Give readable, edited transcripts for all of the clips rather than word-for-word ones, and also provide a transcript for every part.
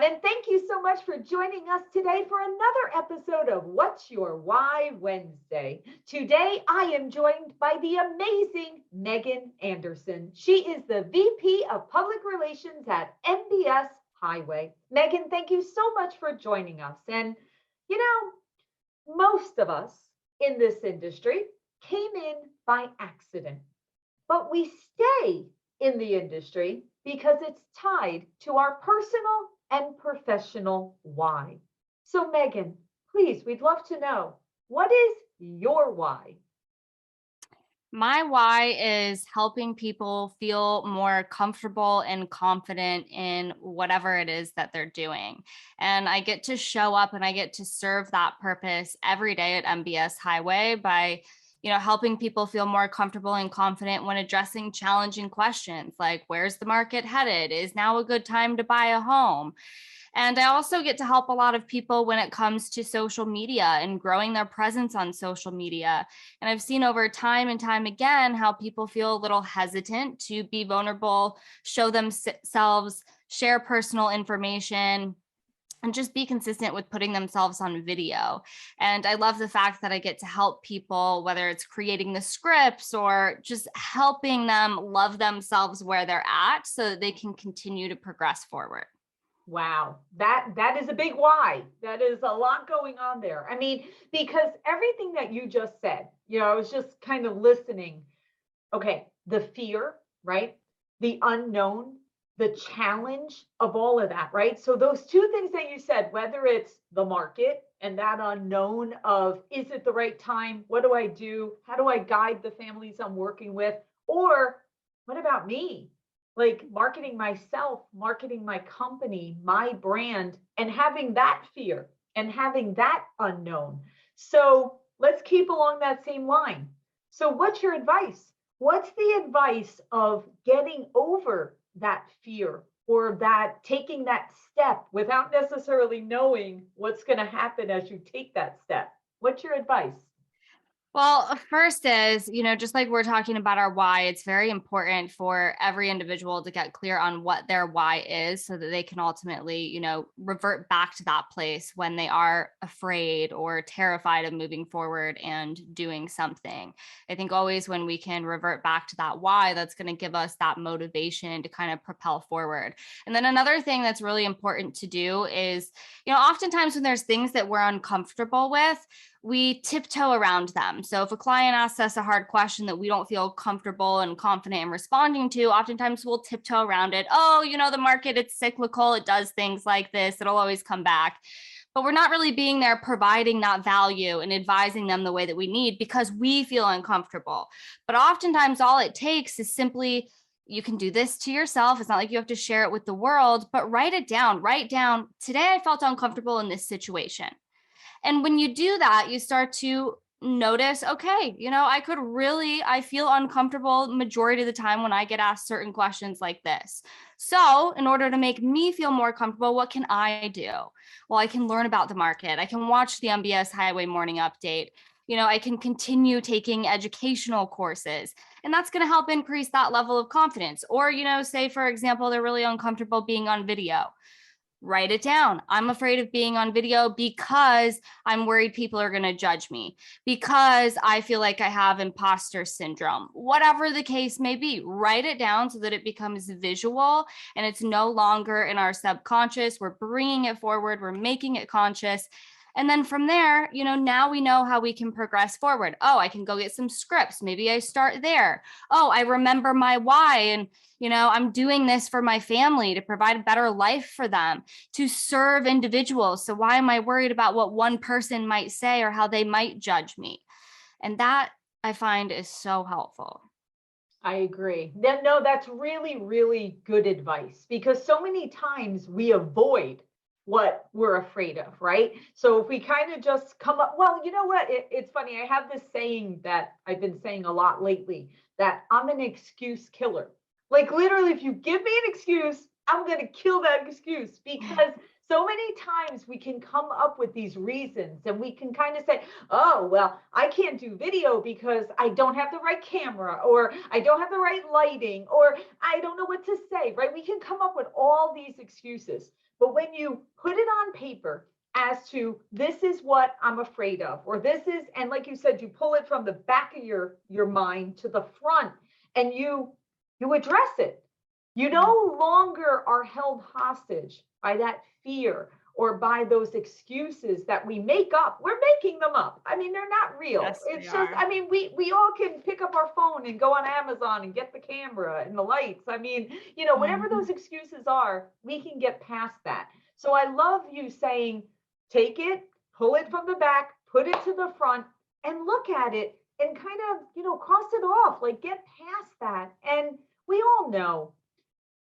everyone, and thank you so much for joining us today for another episode of What's Your Why Wednesday. Today, I am joined by the amazing Megan Anderson. She is the VP of Public Relations at MBS Highway. Megan, thank you so much for joining us. And, you know, most of us in this industry came in by accident, but we stay in the industry because it's tied to our personal and professional why. So, Megan, please, we'd love to know, what is your why? My why is helping people feel more comfortable and confident in whatever it is that they're doing. And I get to show up and I get to serve that purpose every day at MBS Highway by helping people feel more comfortable and confident when addressing challenging questions like, where's the market headed? Is now a good time to buy a home? And I also get to help a lot of people when it comes to social media and growing their presence on social media. And I've seen over time and time again how people feel a little hesitant to be vulnerable, show themselves, share personal information, and just be consistent with putting themselves on video. And I love the fact that I get to help people, whether it's creating the scripts or just helping them love themselves where they're at so that they can continue to progress forward. Wow, that is a big why. That is a lot going on there. I mean, because everything that you just said, I was just kind of listening. Okay, the fear, right? The unknown, the challenge of all of that, right? So those two things that you said, whether it's the market and that unknown of, is it the right time? What do I do? How do I guide the families I'm working with? Or what about me? Like marketing myself, marketing my company, my brand, and having that fear and having that unknown. So let's keep along that same line. So what's your advice? What's the advice of getting over that fear or that taking that step without necessarily knowing what's going to happen as you take that step? What's your advice? Well, first is, just like we're talking about our why, it's very important for every individual to get clear on what their why is so that they can ultimately, revert back to that place when they are afraid or terrified of moving forward and doing something. I think always when we can revert back to that why, that's going to give us that motivation to kind of propel forward. And then another thing that's really important to do is, oftentimes when there's things that we're uncomfortable with, we tiptoe around them. So if a client asks us a hard question that we don't feel comfortable and confident in responding to, oftentimes we'll tiptoe around it. Oh, the market, it's cyclical. It does things like this. It'll always come back. But we're not really being there providing that value and advising them the way that we need because we feel uncomfortable. But oftentimes all it takes is simply, you can do this to yourself. It's not like you have to share it with the world, but write it down. Write down, today I felt uncomfortable in this situation. And when you do that, you start to notice, okay, I feel uncomfortable majority of the time when I get asked certain questions like this. So in order to make me feel more comfortable, what can I do? Well, I can learn about the market. I can watch the MBS Highway Morning Update. I can continue taking educational courses, and that's going to help increase that level of confidence. Or, say, for example, they're really uncomfortable being on video. Write it down. I'm afraid of being on video because I'm worried people are going to judge me, because I feel like I have imposter syndrome. Whatever the case may be, write it down so that it becomes visual and it's no longer in our subconscious. We're bringing it forward. We're making it conscious. And then from there, now we know how we can progress forward. Oh, I can go get some scripts. Maybe I start there. Oh, I remember my why. And, I'm doing this for my family to provide a better life for them, to serve individuals. So why am I worried about what one person might say or how they might judge me? And that I find is so helpful. I agree. No, that's really, really good advice because so many times we avoid what we're afraid of, right? So if we kind of just come up, well, you know what? It's funny. I have this saying that I've been saying a lot lately that I'm an excuse killer. Like literally, if you give me an excuse, I'm going to kill that excuse because so many times we can come up with these reasons and we can kind of say, oh, well, I can't do video because I don't have the right camera or I don't have the right lighting or I don't know what to say, right? We can come up with all these excuses. But when you put it on paper as to this is what I'm afraid of, or this is, and like you said, you pull it from the back of your mind to the front, and you address it. You no longer are held hostage by that fear or by those excuses that we make up. We're making them up. I mean, they're not real. Yes, It's they just, are. I mean, we all can pick up our phone and go on Amazon and get the camera and the lights. I mean, whatever Mhm. those excuses are, we can get past that. So I love you saying, take it, pull it from the back, put it to the front, and look at it and kind of, cross it off, like get past that. And we all know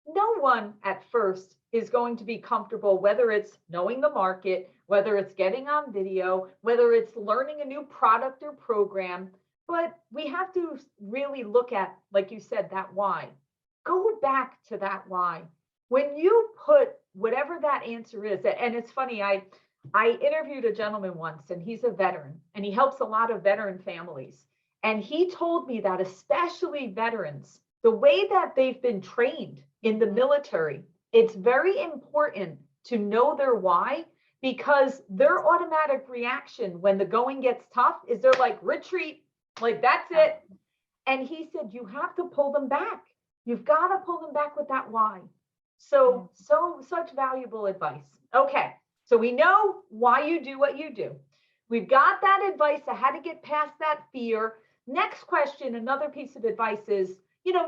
no one at first is going to be comfortable, whether it's knowing the market, whether it's getting on video, whether it's learning a new product or program. But we have to really look at, like you said, that why. Go back to that why. When you put whatever that answer is, and it's funny, I interviewed a gentleman once, and he's a veteran, and he helps a lot of veteran families. And he told me that especially veterans, the way that they've been trained in the military, it's very important to know their why, because their automatic reaction when the going gets tough is they're like, retreat, like that's Yeah. it. And he said, you have to pull them back. You've got to pull them back with that why. So, such valuable advice. Okay. So we know why you do what you do. We've got that advice on how to get past that fear. Next question, another piece of advice is,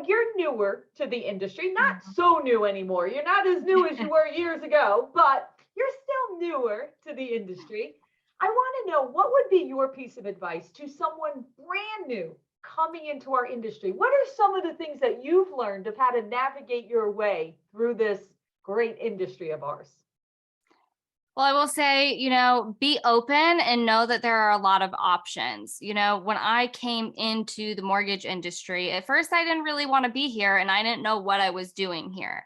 you're newer to the industry, not so new anymore. You're not as new as you were years ago, but you're still newer to the industry. I want to know, what would be your piece of advice to someone brand new coming into our industry? What are some of the things that you've learned of how to navigate your way through this great industry of ours? Well, I will say, be open and know that there are a lot of options. When I came into the mortgage industry, at first I didn't really want to be here and I didn't know what I was doing here.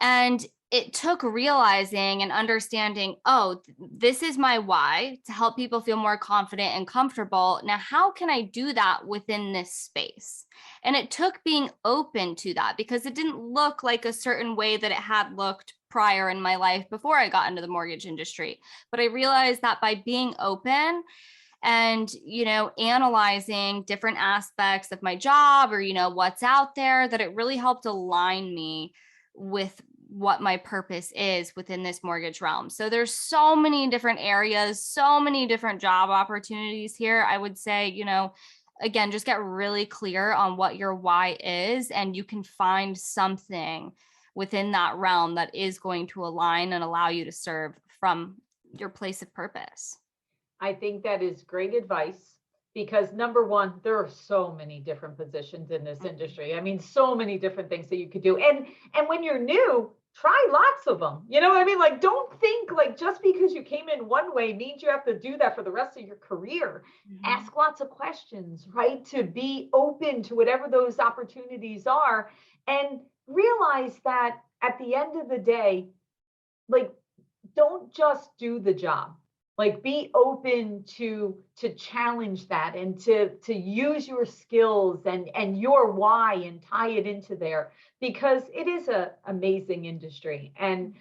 And it took realizing and understanding, oh, this is my why, to help people feel more confident and comfortable. Now, how can I do that within this space? And it took being open to that, because it didn't look like a certain way that it had looked prior in my life before I got into the mortgage industry. But I realized that by being open and, analyzing different aspects of my job, or, what's out there, that it really helped align me with what my purpose is within this mortgage realm. So there's so many different areas, so many different job opportunities here. I would say, again, just get really clear on what your why is, and you can find something within that realm that is going to align and allow you to serve from your place of purpose. I think that is great advice, because number one, there are so many different positions in this industry. I mean, so many different things that you could do. And when you're new, try lots of them. You know what I mean? Like, don't think like just because you came in one way means you have to do that for the rest of your career. Ask lots of questions, right? To be open to whatever those opportunities are, and realize that at the end of the day, like, don't just do the job. Like, be open to challenge that, and to use your skills and your why and tie it into there, because it is a amazing industry. And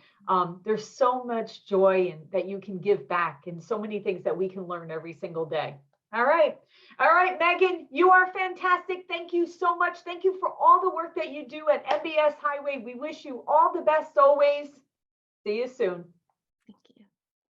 there's so much joy and that you can give back, and so many things that we can learn every single day. All right. All right, Megan, you are fantastic. Thank you so much. Thank you for all the work that you do at MBS Highway. We wish you all the best always. See you soon.